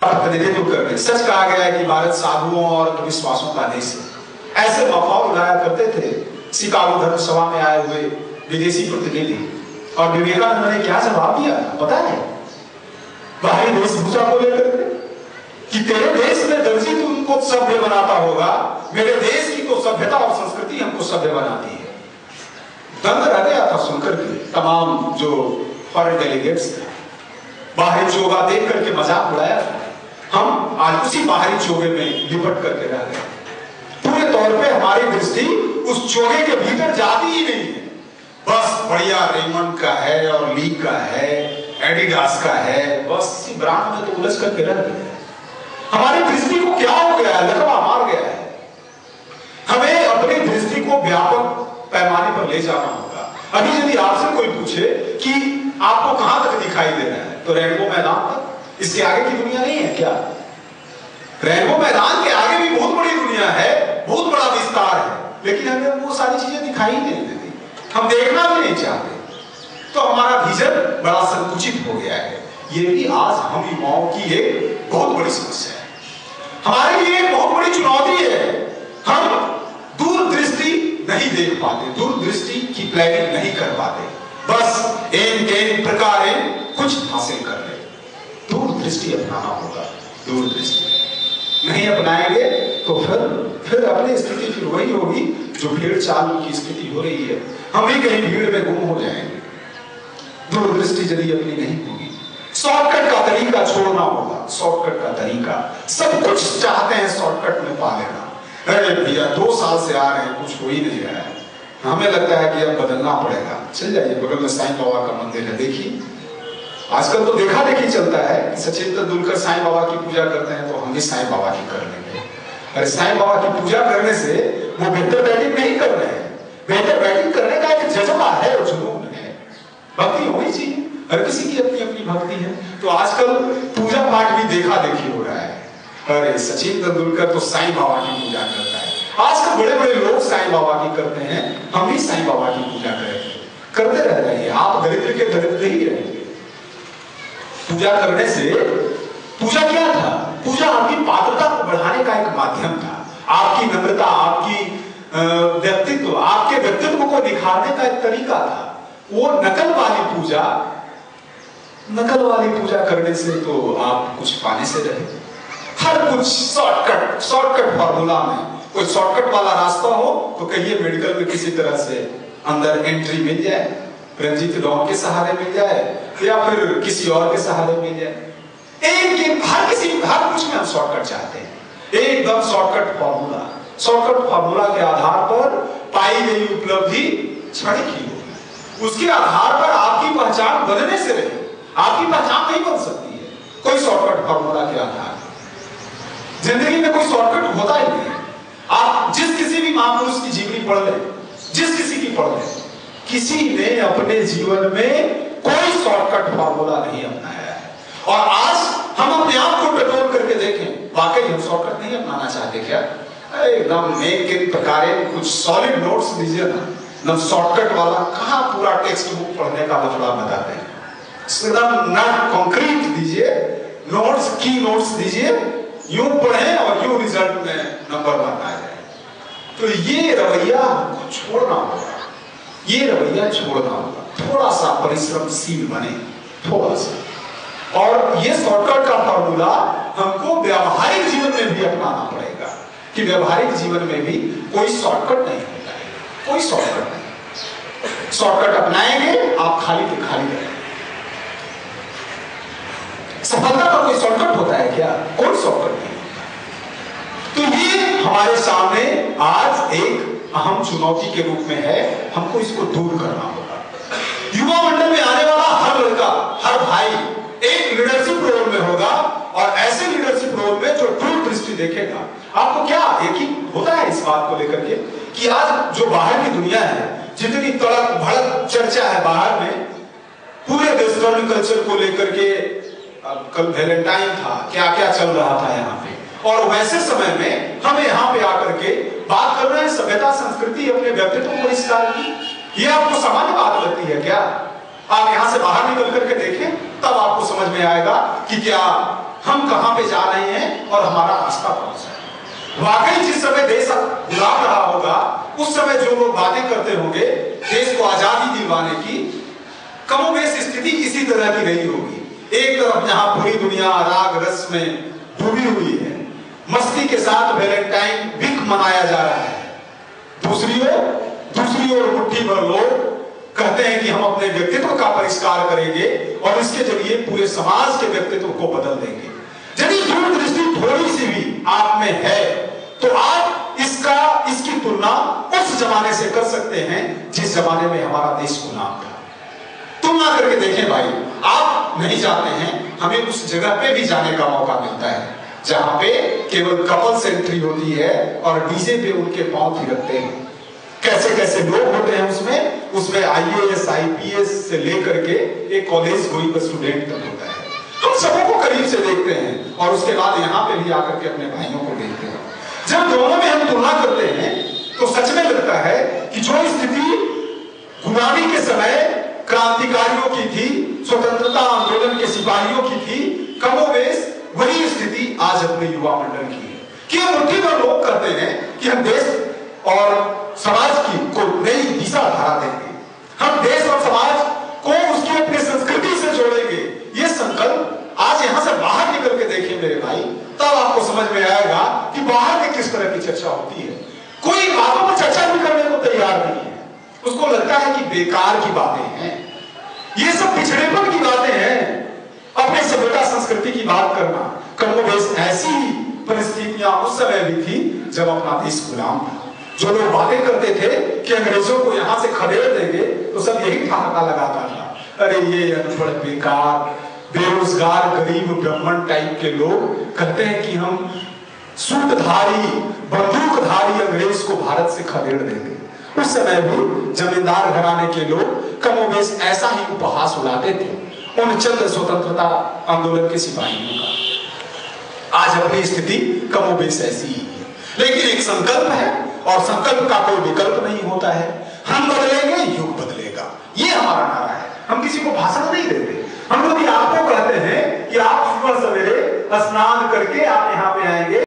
प्रतिनिधित्व करने। सच कहा गया है कि भारत साधुओं और विश्वासों का देश है। ऐसे मफौल उड़ाया करते थे शिकागो धर्म सभा में आए हुए विदेशी प्रतिनिधि। और विवेकानंद ने क्या जवाब दिया पता है? बाहरी वेशभूषा को लेकर के कि तेरे देश में दर्जी तुमको सभ्य बनाता होगा, मेरे देश की तो सभ्यता और संस्कृति हमको सभ्य बनाती है। दंग रह गया था सुनकर के तमाम जो फॉरेन डेलीगेट्स थे। बाहरी चोगा देख करके मजाक उड़ाया था। हम आज उसी बाहरी चोगे में लिपट करके रह गए। पूरे तौर पे हमारी दृष्टि उस चोगे के भीतर जाती ही नहीं है। बस बढ़िया रेमंड का है और ली का है, एडिडास का है, बस इसी ब्रांड में तो उलझ करके रह गए। हमारी दृष्टि को क्या हो गया है? लकवा मार गया है। हमें अपनी दृष्टि को व्यापक पैमाने पर ले जाना होगा। अभी यदि आपसे कोई पूछे कि आपको कहां तक दिखाई दे रहा है, तो रेनबो मैदान तक। इसके आगे की दुनिया नहीं है क्या? रेनबो मैदान के आगे भी बहुत बड़ी दुनिया है, बहुत बड़ा विस्तार है, लेकिन हमें वो सारी चीजें दिखाई नहीं देती। हम देखना भी नहीं चाहते। तो हमारा विजन बड़ा संकुचित हो गया है। ये भी आज हम युवाओं की एक बहुत बड़ी समस्या है। हमारे लिए एक बहुत बड़ी चुनौती है। हम दूरदृष्टि नहीं देख पाते, दूरदृष्टि की प्लानिंग नहीं कर पाते। बस एन प्रकार कुछ हासिल कर ले। दूरदृष्टि अपनाना होगा। दूरदृष्टि नहीं अपनाएंगे तो फिर अपनी स्थिति फिर वही होगी जो भीड़ चाल की स्थिति हो रही है। हम भी कहीं भीड़ में गुम हो जाएंगे। दूरदृष्टि यदि अपनी नहीं होगी, शॉर्टकट का तरीका छोड़ना होगा। शॉर्टकट का तरीका, सब कुछ चाहते हैं शॉर्टकट में पा लेना। अरे भैया 2 साल से आ रहे हैं, कुछ हो ही नहीं रहा है, हमें लगता है कि अब बदलना पड़ेगा। चल जाइए, बगल में साईं बाबा का मंदिर है, देखिए। आजकल तो देखा देखी चलता है कि सचिन तेंदुलकर साईं बाबा की पूजा करते हैं तो हम भी साईं बाबा की कर लेंगे। अरे साईं बाबा की पूजा करने से वो बेहतर बैटिंग नहीं कर रहे हैं। बेहतर बैटिंग करने का एक जज्बा है, जुनून है, भक्ति होनी चाहिए। हर किसी की अपनी अपनी भक्ति है। तो आजकल पूजा पाठ भी देखा देखी हो रहा है। अरे सचिन तेंदुलकर तो साईं बाबा की पूजा करता है। आजकल बड़े बड़े लोग साईं बाबा की करते हैं, हम भी साईं बाबा की पूजा करेंगे। करते रह जाइए, आप दरिद्र के दरिद्र ही रहेंगे। पूजा करने से, पूजा क्या था? पूजा आपकी पात्रता को बढ़ाने का एक माध्यम था। आपकी नम्रता, आपकी व्यक्तित्व, आपके व्यक्तित्व को निखारने का एक तरीका था। वो नकल वाली पूजा करने से तो आप कुछ पाने से रहे। हर कुछ शॉर्टकट फार्मूला में। कोई शॉर्टकट वाला रास्ता हो तो कहिए मेडिकल में किसी तरह से अंदर एंट्री मिल जाए, रंजीत डॉन के सहारे मिल जाए या फिर किसी और के सहारे मिल जाए। हर कुछ में हम शॉर्टकट चाहते हैं। एकदम शॉर्टकट फार्मूला के आधार पर पाई गई उपलब्धि क्षणिक ही होगी। उसके आधार पर आपकी पहचान बनने से रहे। आपकी पहचान नहीं बन सकती है कोई शॉर्टकट फार्मूला के आधार। जिंदगी में कोई शॉर्टकट होता ही नहीं। आप जिस किसी भी महापुरुष की जीवनी पढ़ लें, जिस किसी की पढ़ लें, किसी ने अपने जीवन में कोई शॉर्टकट फार्मूला नहीं अपनाया है। और आज हम अपने आप को पेट्रोल करके देखें, वाकई हम शॉर्टकट नहीं अपनाना चाहते क्या? एकदम एक प्रकार कुछ सॉलिड नोट्स दीजिए ना, शॉर्टकट वाला कहाँ पूरा टेक्स्ट बुक पढ़ने का लफड़ा बताते हैं। एकदम नट कॉन्क्रीट दीजिए, नोट्स की नोट्स दीजिए, यूं पढ़ें और यूं रिजल्ट में नंबर 1 आ जाए। तो ये रवैया छोड़ना होगा, ये रवैया छोड़ना होगा। थोड़ा सा परिश्रमशील बने, थोड़ा सा। और ये शॉर्टकट का फॉर्मूला हमको व्यावहारिक जीवन में भी अपनाना पड़ेगा कि व्यावहारिक जीवन में भी कोई शॉर्टकट नहीं होता है, कोई शॉर्टकट नहीं। शॉर्टकट अपनाएंगे आप खाली के खाली रहेंगे। सफलता का कोई शॉर्टकट होता है क्या? कोई शॉर्टकट नहीं। तो ये हमारे सामने आज एक अहम चुनौती के रूप में है, हमको इसको दूर करना होगा। युवा मंडल में आने वाला हर लड़का, हर भाई एक लीडरशिप रोल में होगा और ऐसे लीडरशिप रोल में जो दूरदृष्टि देखेगा। आपको क्या यकीन होता है इस बात को लेकर के कि आज जो बाहर की दुनिया है, जितनी तड़क भड़क चर्चा है बाहर में, पूरे वेस्टर्न कल्चर को लेकर के, कल वैलेंटाइन था, क्या क्या चल रहा था यहाँ पे, और वैसे समय में हमें यहाँ पे आकर के बात कर रहे हैं सभ्यता संस्कृति अपने व्यक्तित्व को विस्तार की। ये आपको सामान्य बात लगती है क्या? आप यहाँ से बाहर निकल करके देखें, तब आपको समझ में आएगा कि क्या हम कहां पे जा रहे हैं और हमारा रास्ता कौन सा है। वाकई जिस समय देश गुलाम रहा होगा उस समय जो लोग बातें करते होंगे देश को आजादी दिलवाने की, कमोबेश स्थिति इसी तरह की रही होगी। एक तरफ जहां पूरी दुनिया राग रस में डूबी हुई है, मस्ती के साथ वैलेंटाइन वीक मनाया जा रहा है, दूसरी ओर मुट्ठी भर लोग कहते हैं कि हम अपने व्यक्तित्व का परिष्कार करेंगे और इसके जरिए पूरे समाज के व्यक्तित्व को बदल देंगे। यदि दूरदृष्टि थोड़ी सी भी आप में है तो आप इसकी तुलना उस जमाने से कर सकते हैं जिस जमाने में हमारा देश गुलाम था। तुलना करके देखें भाई, आप नहीं जाते हैं, हमें उस जगह पे भी जाने का मौका मिलता है जहां पे केवल कपल्स एंट्री होती है और डीजे पे उनके पांव थिरकते हैं। कैसे कैसे लोग होते हैं उसमें आईएएस आईपीएस से लेकर के एक कॉलेज गोइंग स्टूडेंट तक होता है। हम सबों को करीब से देखते हैं और उसके बाद यहाँ पे भी आकर के अपने भाइयों को देखते हैं। जब दोनों में हम तुलना करते हैं तो सच में लगता है कि जो स्थिति गुलामी के समय क्रांतिकारियों की थी, स्वतंत्रता आंदोलन के सिपाहियों की थी, कमोबेश वही स्थिति आज अपने युवा मंडल की है कि मुट्ठी भर लोग कहते हैं कि हम देश और समाज की को नई दिशा धारा देंगे, हम देश और समाज को उसकी अपनी संस्कृति से जोड़ेंगे। ये संकल्प आज यहां से बाहर निकल के देखिए मेरे भाई, तब आपको समझ में आएगा कि बाहर में किस तरह की चर्चा होती है। कोई बातों पर चर्चा भी करने को तैयार नहीं है, उसको लगता है कि बेकार की बातें हैं, ये सब पिछड़ेपन की बातें हैं। अपने सभ्यता संस्कृति की बात करना, कमोबेश ऐसी परिस्थितियां उस समय भी थी जब अपना देश गुलाम था। जो लोग बातें करते थे कि अंग्रेजों को यहां से खदेड़ देंगे तो सब यही ठहाका लगाता था, अरे ये अनपढ़ बेकार बेरोजगार गरीब ब्राह्मण टाइप के लोग कहते हैं कि हम सूटधारी बंदूकधारी अंग्रेज को भारत से खदेड़ देंगे। उस समय भी जमींदार घराने के लोग कमोबेश ऐसा ही उपहास उड़ाते थे उन चंद स्वतंत्रता आंदोलन के सिपाहियों का। आज अपनी स्थिति कमोबेश ऐसी ही है, लेकिन एक संकल्प है और संकल्प का कोई विकल्प नहीं होता है। हम बदलेंगे, युग बदलेगा, ये हमारा नारा है। हम किसी को भाषण नहीं देते, हम लोग आपको कहते हैं कि आप सुबह सवेरे स्नान करके आप यहाँ पे आएंगे।